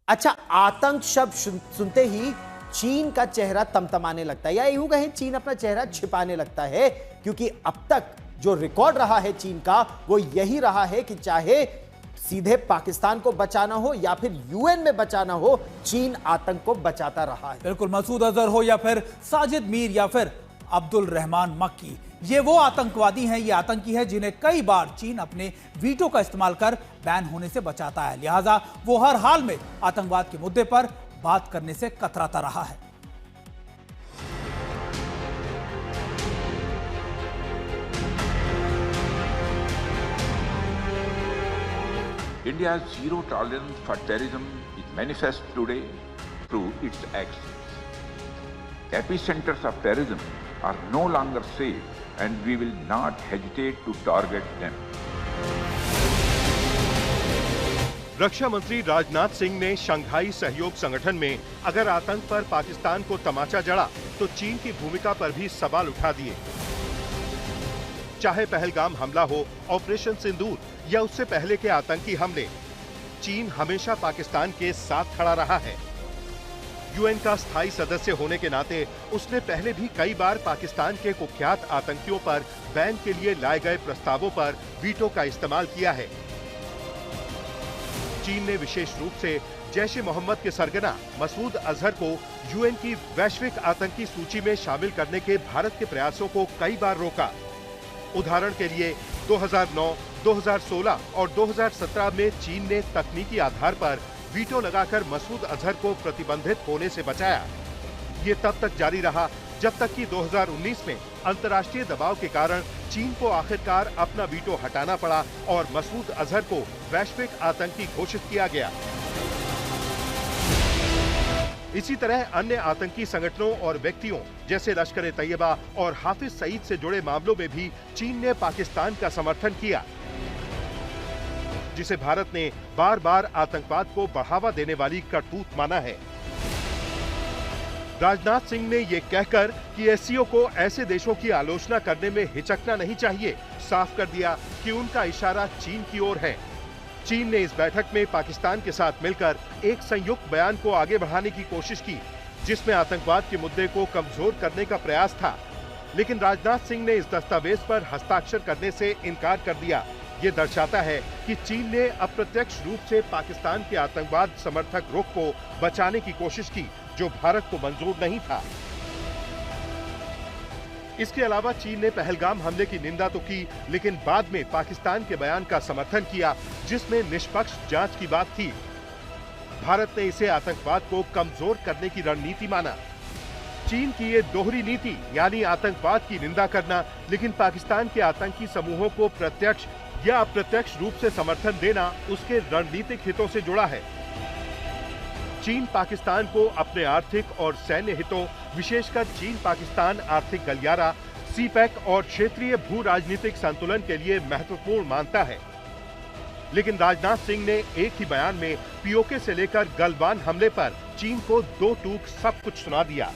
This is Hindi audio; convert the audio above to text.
अच्छा, आतंक शब्द सुनते ही चीन का चेहरा तमतमाने लगता है, या यूं कहें चीन अपना चेहरा छिपाने लगता है, क्योंकि अब तक जो रिकॉर्ड रहा है चीन का वो यही रहा है कि चाहे सीधे पाकिस्तान को बचाना हो या फिर यूएन में बचाना हो, चीन आतंक को बचाता रहा है। बिल्कुल, मसूद अजहर हो या फिर साजिद मीर या फिर अब्दुल रहमान मक्की, ये वो आतंकवादी हैं, ये आतंकी है जिन्हें कई बार चीन अपने वीटो का इस्तेमाल कर बैन होने से बचाता है। लिहाजा वो हर हाल में आतंकवाद के मुद्दे पर बात करने से कतराता रहा है। India's zero tolerance for terrorism is manifest today through its actions. Epicenters of terrorism are no longer safe and we will not hesitate to target them. रक्षा मंत्री राजनाथ सिंह ने शंघाई सहयोग संगठन में अगर आतंक पर पाकिस्तान को तमाचा जड़ा तो चीन की भूमिका पर भी सवाल उठा दिए। चाहे पहलगाम हमला हो, ऑपरेशन सिंदूर या उससे पहले के आतंकी हमले, चीन हमेशा पाकिस्तान के साथ खड़ा रहा है। यूएन का स्थायी सदस्य होने के नाते उसने पहले भी कई बार पाकिस्तान के कुख्यात आतंकियों पर बैन के लिए लाए गए प्रस्तावों पर वीटो का इस्तेमाल किया है। चीन ने विशेष रूप से जैश-ए-मोहम्मद के सरगना मसूद अजहर को यूएन की वैश्विक आतंकी सूची में शामिल करने के भारत के प्रयासों को कई बार रोका। उदाहरण के लिए 2009, 2016 और 2017 में चीन ने तकनीकी आधार पर वीटो लगाकर मसूद अजहर को प्रतिबंधित होने से बचाया। ये तब तक जारी रहा जब तक कि 2019 में अंतर्राष्ट्रीय दबाव के कारण चीन को आखिरकार अपना वीटो हटाना पड़ा और मसूद अजहर को वैश्विक आतंकी घोषित किया गया। इसी तरह अन्य आतंकी संगठनों और व्यक्तियों जैसे लश्कर-ए-तैयबा और हाफिज सईद से जुड़े मामलों में भी चीन ने पाकिस्तान का समर्थन किया, जिसे भारत ने बार बार आतंकवाद को बढ़ावा देने वाली करतूत माना है। राजनाथ सिंह ने ये कहकर कि एससीओ को ऐसे देशों की आलोचना करने में हिचकना नहीं चाहिए, साफ कर दिया कि उनका इशारा चीन की ओर है। चीन ने इस बैठक में पाकिस्तान के साथ मिलकर एक संयुक्त बयान को आगे बढ़ाने की कोशिश की, जिसमें आतंकवाद के मुद्दे को कमजोर करने का प्रयास था, लेकिन राजनाथ सिंह ने इस दस्तावेज पर हस्ताक्षर करने से इनकार कर दिया। ये दर्शाता है कि चीन ने अप्रत्यक्ष रूप से पाकिस्तान के आतंकवाद समर्थक रुख को बचाने की कोशिश की, जो भारत को मंजूर नहीं था। इसके अलावा चीन ने पहलगाम हमले की निंदा तो की, लेकिन बाद में पाकिस्तान के बयान का समर्थन किया, जिसमें निष्पक्ष जांच की बात थी। भारत ने इसे आतंकवाद को कमजोर करने की रणनीति माना। चीन की ये दोहरी नीति, यानी आतंकवाद की निंदा करना लेकिन पाकिस्तान के आतंकी समूहों को प्रत्यक्ष या अप्रत्यक्ष रूप से समर्थन देना, उसके रणनीतिक हितों से जुड़ा है। चीन पाकिस्तान को अपने आर्थिक और सैन्य हितों, विशेषकर चीन पाकिस्तान आर्थिक गलियारा, सीपैक और क्षेत्रीय भू राजनीतिक संतुलन के लिए महत्वपूर्ण मानता है। लेकिन राजनाथ सिंह ने एक ही बयान में पीओके से लेकर गलवान हमले पर चीन को दो टूक सब कुछ सुना दिया।